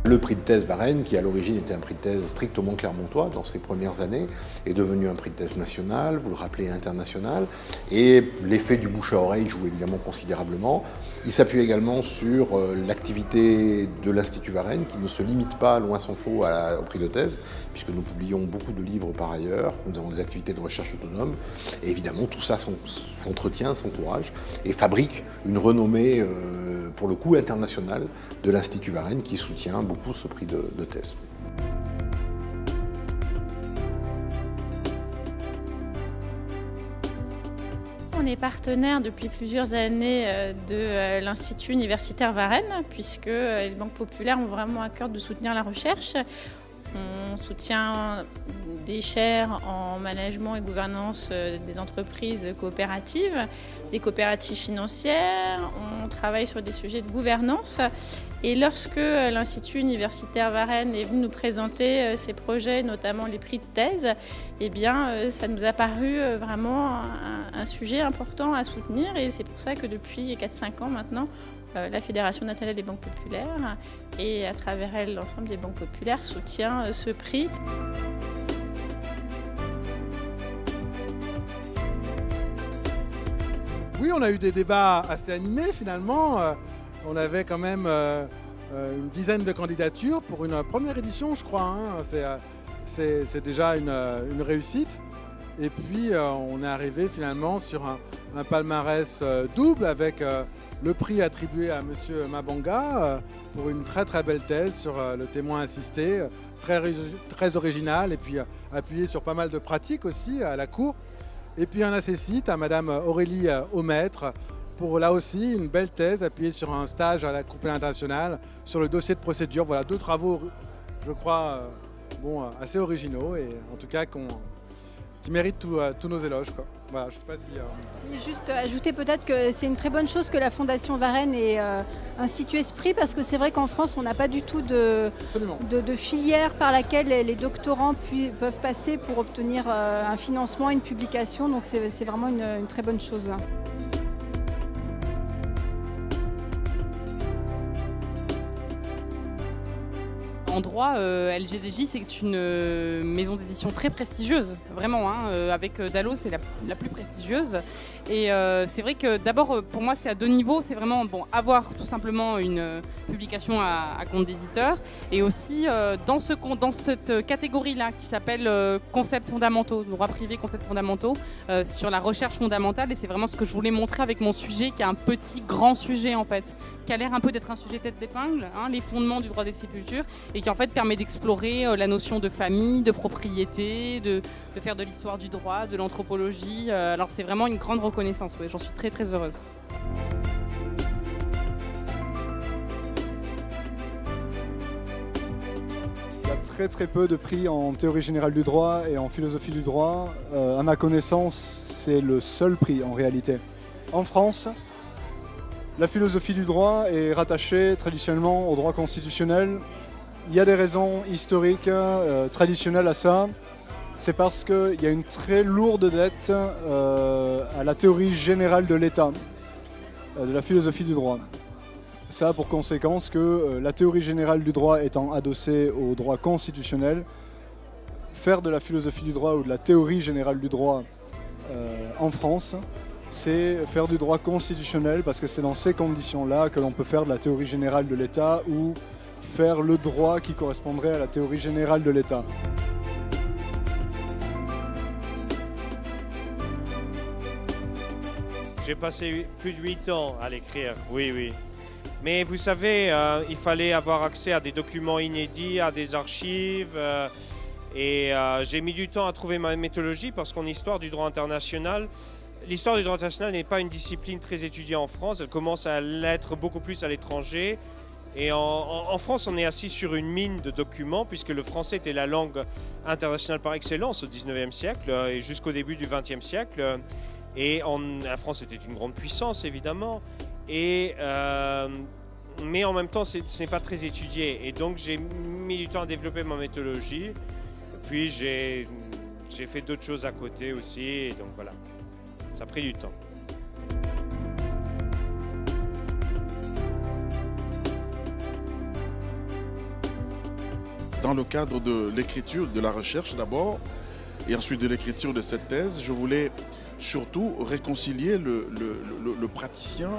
Le prix de thèse Varenne, qui à l'origine était un prix de thèse strictement clermontois dans ses premières années, est devenu un prix de thèse national, vous le rappelez, international, et l'effet du bouche à oreille joue évidemment considérablement. Il s'appuie également sur l'activité de l'Institut Varenne, qui ne se limite pas, loin s'en faut, au prix de thèse, puisque nous publions beaucoup de livres par ailleurs, nous avons des activités de recherche autonomes, et évidemment tout ça s'entretient, s'encourage, et fabrique une renommée, pour le coup, internationale de l'Institut Varenne, qui soutient beaucoup ce prix de thèse. On est partenaire depuis plusieurs années de l'Institut universitaire Varenne, puisque les banques populaires ont vraiment à cœur de soutenir la recherche. On soutient des chaires en management et gouvernance des entreprises coopératives, des coopératives financières. On travaille sur des sujets de gouvernance. Et lorsque l'Institut universitaire Varenne est venu nous présenter ses projets, notamment les prix de thèse, eh bien, ça nous a paru vraiment un sujet important à soutenir. Et c'est pour ça que depuis 4-5 ans maintenant, la Fédération nationale des banques populaires et à travers elle l'ensemble des banques populaires soutient ce prix. Oui, on a eu des débats assez animés finalement. On avait quand même une dizaine de candidatures pour une première édition, je crois. C'est déjà une réussite. Et puis on est arrivé finalement sur un palmarès double avec le prix attribué à M. Mabanga pour une très très belle thèse sur le témoin assisté, très original et puis appuyé sur pas mal de pratiques aussi à la cour. Et puis un accessite à Mme Aurélie Aumaître pour là aussi une belle thèse appuyée sur un stage à la Cour pénale internationale sur le dossier de procédure. Voilà deux travaux, je crois, assez originaux et en tout cas qui méritent tous nos éloges, quoi. Voilà, je sais pas si... Oui, juste ajouter peut-être que c'est une très bonne chose que la Fondation Varenne ait institué ce prix, parce que c'est vrai qu'en France, on n'a pas du tout de filière par laquelle les doctorants peuvent passer pour obtenir un financement, une publication. Donc c'est vraiment une très bonne chose. En droit, LGDJ, c'est une maison d'édition très prestigieuse, vraiment. Avec Dalloz, c'est la plus prestigieuse. Et c'est vrai que d'abord, pour moi, c'est à deux niveaux. C'est vraiment avoir tout simplement une publication à compte d'éditeur. Et aussi dans cette catégorie-là qui s'appelle concepts fondamentaux, droit privé, concepts fondamentaux, sur la recherche fondamentale. Et c'est vraiment ce que je voulais montrer avec mon sujet, qui est un petit, grand sujet en fait, qui a l'air un peu d'être un sujet tête d'épingle, les fondements du droit des sépultures, et qui en fait permet d'explorer la notion de famille, de propriété, de faire de l'histoire du droit, de l'anthropologie. Alors c'est vraiment une grande reconnaissance, j'en suis très très heureuse. Il y a très peu de prix en théorie générale du droit et en philosophie du droit. À ma connaissance, c'est le seul prix en réalité. En France, la philosophie du droit est rattachée traditionnellement au droit constitutionnel. Il y a des raisons historiques, traditionnelles à ça. C'est parce qu'il y a une très lourde dette à la théorie générale de l'État, de la philosophie du droit. Ça a pour conséquence que la théorie générale du droit étant adossée au droit constitutionnel, faire de la philosophie du droit ou de la théorie générale du droit en France, c'est faire du droit constitutionnel, parce que c'est dans ces conditions-là que l'on peut faire de la théorie générale de l'État ou faire le droit qui correspondrait à la théorie générale de l'État. J'ai passé plus de 8 ans à l'écrire, oui. Mais vous savez, il fallait avoir accès à des documents inédits, à des archives. Et j'ai mis du temps à trouver ma méthodologie parce qu'en histoire du droit international, l'histoire du droit international n'est pas une discipline très étudiée en France. Elle commence à l'être beaucoup plus à l'étranger. Et en France, on est assis sur une mine de documents puisque le français était la langue internationale par excellence au 19e siècle et jusqu'au début du 20e siècle. Et la France était une grande puissance, évidemment. Mais en même temps, ce n'est pas très étudié. Et donc, j'ai mis du temps à développer ma méthodologie. Puis, j'ai fait d'autres choses à côté aussi. Et donc, voilà. Ça a pris du temps. dans le cadre de l'écriture, de la recherche d'abord, et ensuite de l'écriture de cette thèse, je voulais surtout réconcilier le praticien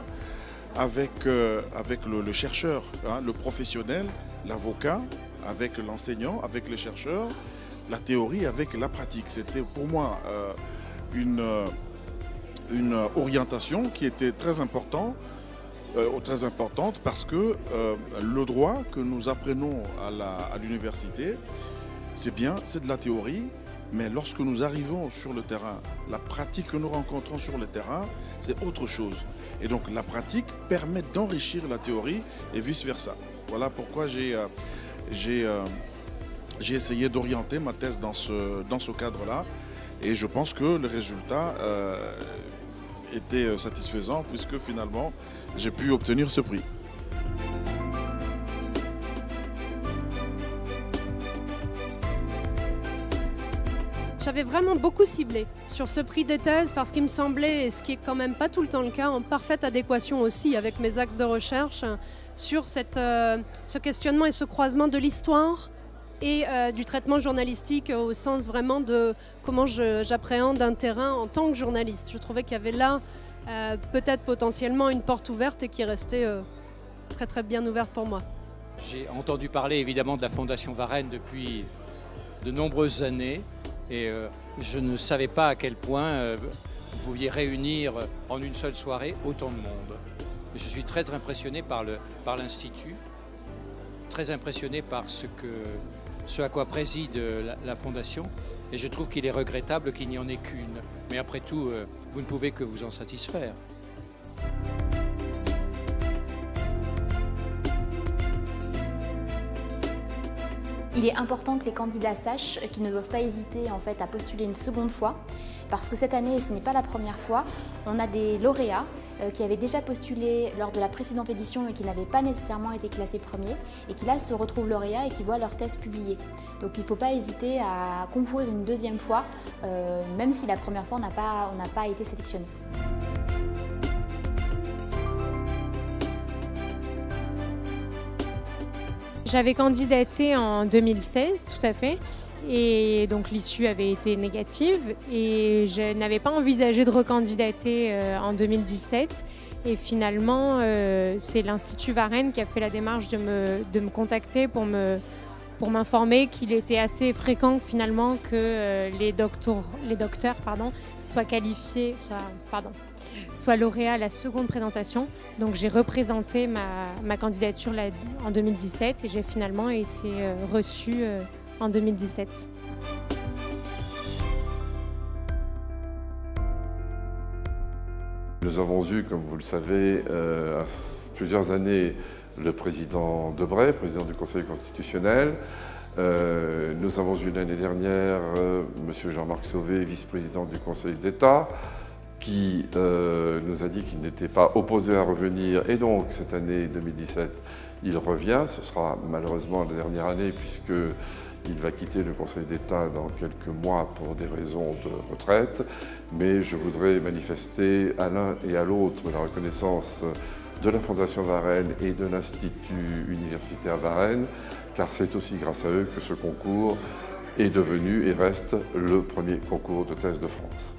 avec le chercheur, hein, le professionnel, l'avocat, avec l'enseignant, avec le chercheur, la théorie avec la pratique. C'était pour moi une orientation qui était très importante parce que le droit que nous apprenons à l'université, c'est bien, c'est de la théorie, mais lorsque nous arrivons sur le terrain, la pratique que nous rencontrons sur le terrain, c'est autre chose. Et donc la pratique permet d'enrichir la théorie et vice-versa. Voilà pourquoi j'ai essayé d'orienter ma thèse dans ce cadre-là. Et je pense que le résultat était satisfaisant puisque finalement j'ai pu obtenir ce prix. J'avais vraiment beaucoup ciblé sur ce prix des thèses parce qu'il me semblait, et ce qui est quand même pas tout le temps le cas, en parfaite adéquation aussi avec mes axes de recherche, sur ce questionnement et ce croisement de l'histoire et du traitement journalistique au sens vraiment de comment j'appréhende un terrain en tant que journaliste. Je trouvais qu'il y avait là peut-être potentiellement une porte ouverte et qui restait très très bien ouverte pour moi. J'ai entendu parler évidemment de la Fondation Varenne depuis de nombreuses années et je ne savais pas à quel point vous pouviez réunir en une seule soirée autant de monde. Je suis très impressionné par l'Institut, très impressionné par ce à quoi préside la Fondation et je trouve qu'il est regrettable qu'il n'y en ait qu'une. Mais après tout, vous ne pouvez que vous en satisfaire. Il est important que les candidats sachent qu'ils ne doivent pas hésiter en fait, à postuler une seconde fois parce que cette année, ce n'est pas la première fois, on a des lauréats qui avaient déjà postulé lors de la précédente édition et qui n'avaient pas nécessairement été classés premiers et qui là se retrouvent lauréats et qui voient leur thèse publiée. Donc il ne faut pas hésiter à concourir une deuxième fois, même si la première fois on n'a pas été sélectionné. J'avais candidaté en 2016, tout à fait, et donc l'issue avait été négative et je n'avais pas envisagé de recandidater en 2017. Et finalement, c'est l'Institut Varenne qui a fait la démarche de me contacter pour m'informer qu'il était assez fréquent finalement que les docteurs soient qualifiés, soient lauréats à la seconde présentation. Donc j'ai représenté ma candidature en 2017 et j'ai finalement été reçue en 2017. Nous avons eu, comme vous le savez, à plusieurs années le président Debray, président du Conseil constitutionnel. Nous avons eu l'année dernière M. Jean-Marc Sauvé, vice-président du Conseil d'État, qui nous a dit qu'il n'était pas opposé à revenir. Et donc, cette année 2017, il revient. Ce sera malheureusement la dernière année puisqu'il va quitter le Conseil d'État dans quelques mois pour des raisons de retraite. Mais je voudrais manifester à l'un et à l'autre la reconnaissance de la Fondation Varenne et de l'Institut universitaire Varenne, car c'est aussi grâce à eux que ce concours est devenu et reste le premier concours de thèse de France.